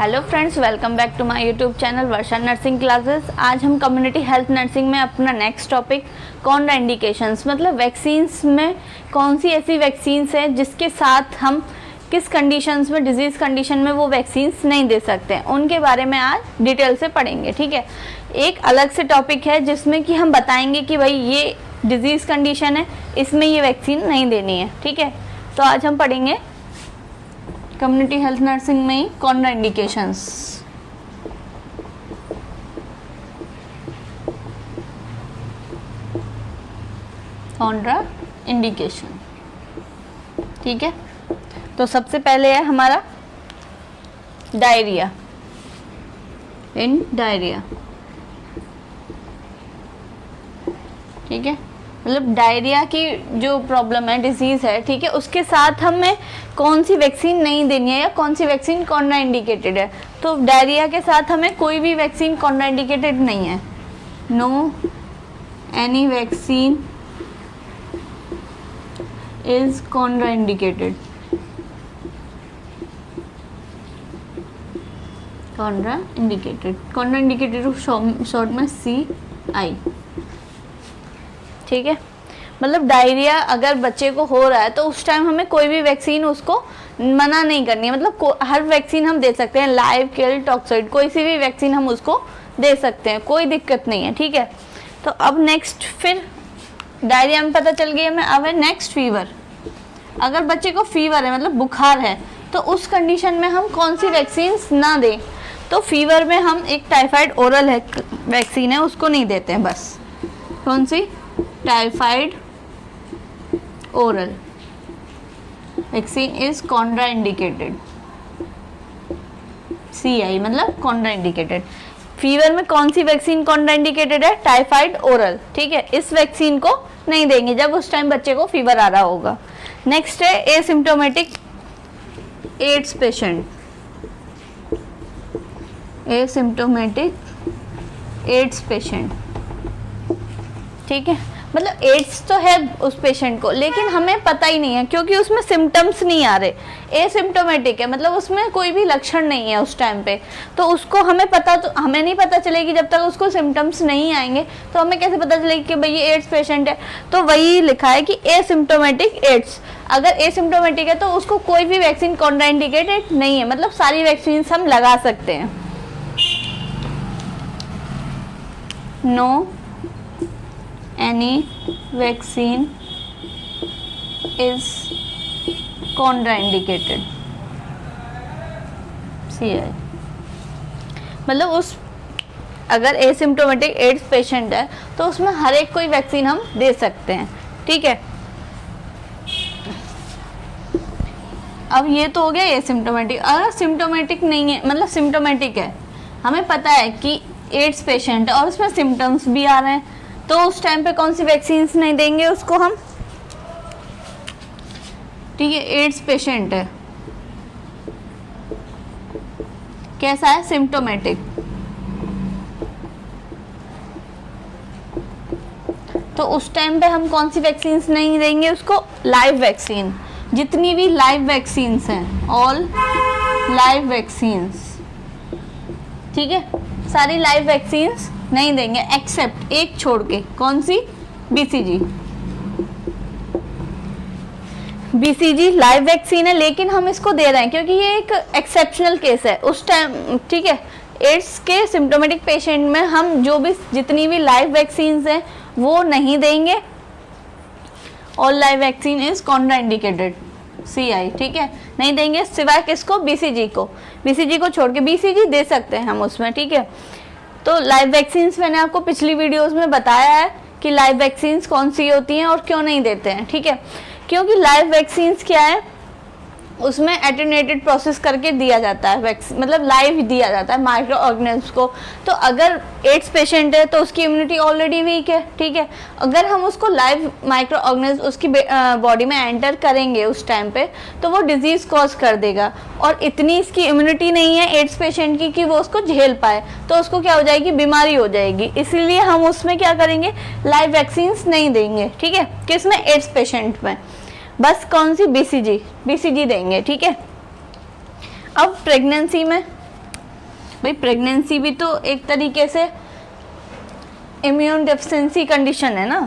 Hello friends, welcome back to my YouTube channel Varsha nursing classes. आज हम community health nursing में अपना next topic contraindications मतलब vaccines में कौन सी ऐसी वैक्सीन्स हैं जिसके साथ हम किस कंडीशंस में, डिजीज़ कंडीशन में वो वैक्सीन्स नहीं दे सकते हैं, उनके बारे में आज डिटेल से पढ़ेंगे। ठीक है, एक अलग से टॉपिक है जिसमें कि हम बताएंगे कि भाई ये डिजीज़ कंडीशन है, इसमें ये वैक्सीन नहीं देनी है। ठीक है, तो आज हम पढ़ेंगे कम्युनिटी हेल्थ नर्सिंग में ही कॉन्ट्राइंडिकेशंस। कॉन्ट्राइंडिकेशन, ठीक है। तो सबसे पहले है हमारा डायरिया। इन डायरिया, ठीक है, मतलब डायरिया की जो प्रॉब्लम है, डिजीज़ है, ठीक है, उसके साथ हमें कौन सी वैक्सीन नहीं देनी है या कौन सी वैक्सीन कॉन्ट्राइंडिकेटेड है। तो डायरिया के साथ हमें कोई भी वैक्सीन कॉन्ट्राइंडिकेटेड नहीं है। No any vaccine is contraindicated. Contraindicated short में CI, ठीक है। मतलब डायरिया अगर बच्चे को हो रहा है तो उस टाइम हमें कोई भी वैक्सीन उसको मना नहीं करनी है। मतलब हर वैक्सीन हम दे सकते हैं, लाइव, किल, टॉक्सोइड, कोई सी भी वैक्सीन हम उसको दे सकते हैं, कोई दिक्कत नहीं है। ठीक है, तो अब नेक्स्ट, फिर डायरिया में पता चल गया हमें। अब है नेक्स्ट फीवर। अगर बच्चे को फीवर है, मतलब बुखार है, तो उस कंडीशन में हम कौन सी वैक्सीन ना दें। तो फीवर में हम एक टाइफाइड ओरल है वैक्सीन है, उसको नहीं देते हैं बस। कौन सी? Typhoid oral vaccine is contraindicated. CI मतलब कॉन्ट्राइंडिकेटेड। फीवर में कौन सी वैक्सीन कॉन्ट्राइंडिकेटेड है? टाइफाइड ओरल, ठीक है। इस वैक्सीन को नहीं देंगे जब उस टाइम बच्चे को फीवर आ रहा होगा। नेक्स्ट है asymptomatic ads patient. Asymptomatic ads patient, ठीक है, मतलब एड्स तो है उस पेशेंट को, लेकिन हमें पता ही नहीं है क्योंकि उसमें सिम्टम्स नहीं आ रहे। एसिम्प्टोमेटिक है, मतलब उसमें कोई भी लक्षण नहीं है उस टाइम पे, तो उसको हमें नहीं पता चलेगी जब तक उसको सिम्टम्स नहीं आएंगे। तो हमें कैसे पता चलेगी कि भाई ये एड्स पेशेंट है? तो वही लिखा है कि एसिम्प्टोमेटिक एड्स। अगर एसिम्प्टोमेटिक है तो उसको कोई भी वैक्सीन कॉन्ट्राइंडिकेटेड नहीं है, मतलब सारी वैक्सीन हम लगा सकते हैं। No any vaccine is contraindicated। CI मतलब उस अगर एसिम्प्टोमेटिक एड्स पेशेंट है तो उसमें हर एक कोई वैक्सीन हम दे सकते हैं। ठीक है, अब ये तो हो गया एसिम्प्टोमेटिक। अगर सिम्प्टोमेटिक नहीं है, मतलब सिम्प्टोमेटिक है, हमें पता है कि एड्स पेशेंट है और उसमें सिम्टम्स भी आ रहे हैं, तो उस टाइम पे कौन सी वैक्सीन्स नहीं देंगे उसको हम? ठीक है, एड्स पेशेंट है, कैसा है? सिम्प्टोमेटिक। तो उस टाइम पे हम कौन सी वैक्सीन्स नहीं देंगे उसको? Live vaccine. जितनी भी लाइव वैक्सीन्स हैं, ऑल लाइव वैक्सीन्स, ठीक है, सारी लाइव वैक्सीन्स नहीं देंगे एक्सेप्ट एक छोड़ के। कौन सी? BCG। BCG लाइव वैक्सीन है, लेकिन हम इसको दे रहे हैं क्योंकि ये एक एक्सेप्शनल केस है उस टाइम। ठीक है, एड्स के सिम्प्टोमेटिक पेशेंट में हम जितनी भी लाइव वैक्सीन्स हैं वो नहीं देंगे। All live vaccine is contraindicated, CI, ठीक है, नहीं देंगे सिवाय किसको? BCG को। BCG को छोड़ के BCG दे सकते हैं हम उसमें। ठीक है, तो लाइव वैक्सीन्स मैंने आपको पिछली वीडियोस में बताया है कि लाइव वैक्सीन्स कौन सी होती हैं और क्यों नहीं देते हैं। ठीक है, क्योंकि लाइव वैक्सीन्स क्या है, उसमें एटेन्यूएटेड प्रोसेस करके दिया जाता है वैक्सीन, मतलब लाइव दिया जाता है माइक्रो ऑर्गेनिल्स को। तो अगर एड्स पेशेंट है तो उसकी इम्यूनिटी ऑलरेडी वीक है। ठीक है, अगर हम उसको लाइव माइक्रो ऑर्गेनिल्स उसकी बॉडी में एंटर करेंगे उस टाइम पे तो वो डिजीज़ कॉज कर देगा, और इतनी इसकी इम्यूनिटी नहीं है एड्स पेशेंट की कि वो उसको झेल पाए, तो उसको क्या हो जाएगी? बीमारी हो जाएगी। इसीलिए हम उसमें क्या करेंगे? लाइव वैक्सीन्स नहीं देंगे। ठीक है, किसमें? एड्स पेशेंट में। बस कौन सी? BCG देंगे। ठीक है, अब प्रेगनेंसी में भाई प्रेगनेंसी भी तो एक तरीके से इम्यून डेफिशिएंसी कंडीशन है ना,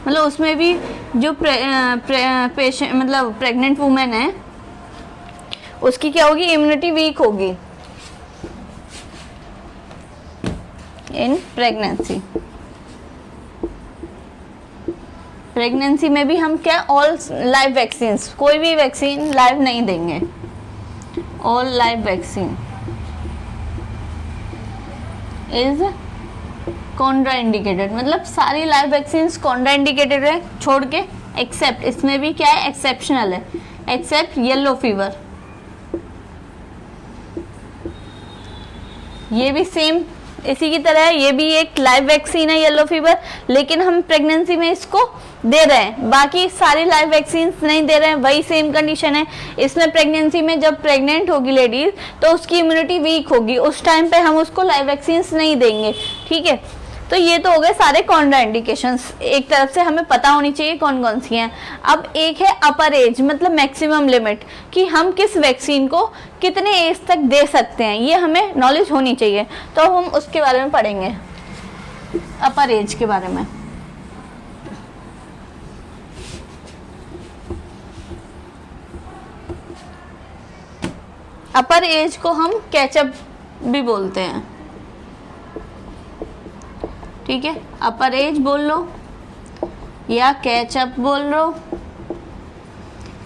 मतलब उसमें भी जो पेशेंट मतलब प्रेग्नेंट वुमेन है उसकी क्या होगी, इम्यूनिटी वीक होगी इन प्रेगनेंसी। प्रेगनेंसी में भी हम क्या, ऑल लाइव वैक्सीन, कोई भी वैक्सीन लाइव नहीं देंगे, all live vaccine is Contra indicated, मतलब सारी लाइव वैक्सीन कॉन्ट्रा इंडिकेटेड है छोड़ के, एक्सेप्ट, इसमें भी क्या है, एक्सेप्शनल है, एक्सेप्ट येलो फीवर। ये भी सेम इसी की तरह है, ये भी एक लाइव वैक्सीन है येलो फीवर, लेकिन हम प्रेगनेंसी में इसको दे रहे हैं, बाकी सारी लाइव वैक्सीन नहीं दे रहे हैं, वही सेम कंडीशन है। इसमें प्रेगनेंसी में जब प्रेग्नेंट होगी लेडीज तो उसकी इम्यूनिटी वीक होगी, उस टाइम पे हम उसको लाइव वैक्सीन नहीं देंगे, ठीक है। तो ये तो हो गए सारे कॉन्ट्रा इंडिकेशंस, एक तरफ से हमें पता होनी चाहिए कौन कौन सी हैं। अब एक है अपर एज, मतलब मैक्सिमम लिमिट, कि हम किस वैक्सीन को कितने एज तक दे सकते हैं, ये हमें नॉलेज होनी चाहिए, तो हम उसके बारे में पढ़ेंगे, अपर एज के बारे में। अपर एज को हम कैचअप भी बोलते हैं, ठीक है, अपर एज बोल लो या कैचअप बोल लो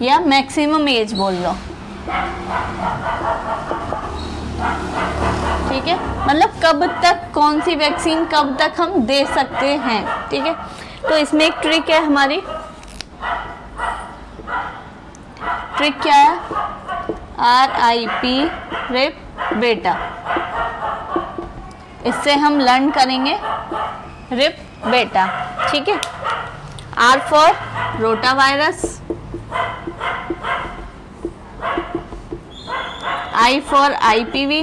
या मैक्सिमम एज बोल लो, ठीक है, मतलब कब तक कौन सी वैक्सीन कब तक हम दे सकते हैं, ठीक है। तो इसमें एक ट्रिक है हमारी, ट्रिक क्या है, RIP रिप बेटा, इससे हम लर्न करेंगे रिप बेटा, ठीक है। R for rota virus, I for IPV,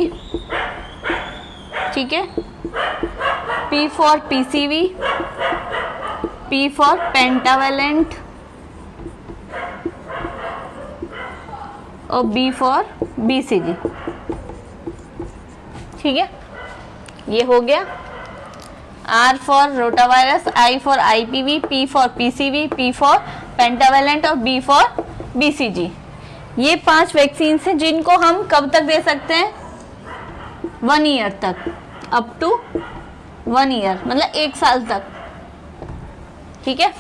ठीक है, P for PCV, P for pentavalent और B फॉर BCG, ठीक है। ये हो गया R for rotavirus, I for IPV, P for PCV, P for pentavalent और B फॉर BCG। ये 5 वैक्सीन हैं जिनको हम कब तक दे सकते हैं, 1 ईयर तक, अप टू 1 ईयर, मतलब 1 साल तक, ठीक है।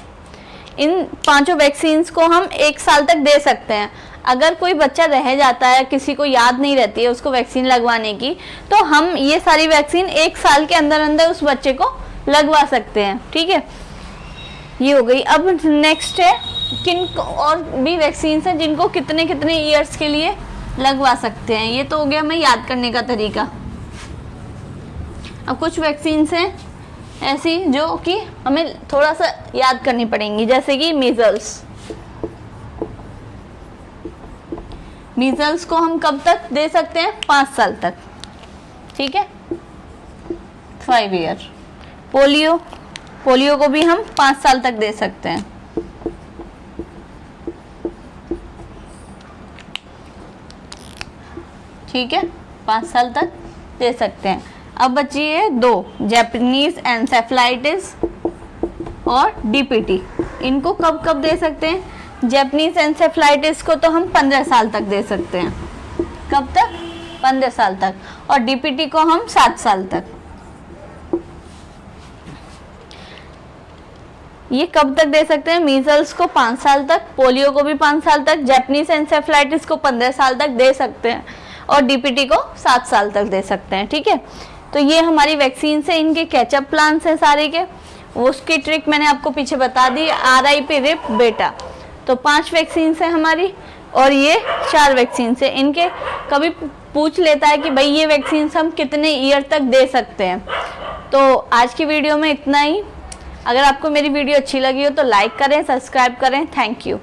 इन 5 वैक्सीन को हम 1 साल तक दे सकते हैं। अगर कोई बच्चा रह जाता है, किसी को याद नहीं रहती है उसको वैक्सीन लगवाने की, तो हम ये सारी वैक्सीन 1 साल के अंदर अंदर उस बच्चे को लगवा सकते हैं, ठीक है। ये हो गई। अब नेक्स्ट है किन और भी वैक्सीन हैं जिनको कितने कितने ईयर्स के लिए लगवा सकते हैं। ये तो हो गया हमें याद करने का तरीका। अब कुछ वैक्सीन हैं ऐसी जो कि हमें थोड़ा सा याद करनी पड़ेंगी, जैसे कि मीजल्स। मीजल्स को हम कब तक दे सकते हैं, 5 साल तक, ठीक है, 5 ईयर। पोलियो, पोलियो को भी हम 5 साल तक दे सकते हैं, ठीक है, 5 साल तक दे सकते हैं। अब बची है 2, जापानीज एन्सेफेलाइटिस और DPT। इनको कब कब दे सकते हैं, जापानीज एन्सेफेलाइटिस को तो हम 15 साल तक दे सकते हैं। कब तक, 15 साल तक। और DPT को हम 7 साल तक। ये कब तक दे सकते हैं, मीजल्स को 5 साल तक, पोलियो को भी 5 साल तक, जापानीज एन्सेफेलाइटिस को 15 साल तक दे सकते हैं और DPT को 7 साल तक दे सकते हैं, ठीक है। तो ये हमारी वैक्सीन से, इनके कैचअप प्लान्स हैं सारे के। उसकी ट्रिक मैंने आपको पीछे बता दी, RIP रिप बेटा। तो 5 वैक्सीन है हमारी और ये 4 वैक्सीन है। इनके कभी पूछ लेता है कि भाई ये वैक्सीन हम कितने ईयर तक दे सकते हैं। तो आज की वीडियो में इतना ही। अगर आपको मेरी वीडियो अच्छी लगी हो तो लाइक करें, सब्सक्राइब करें। Thank you.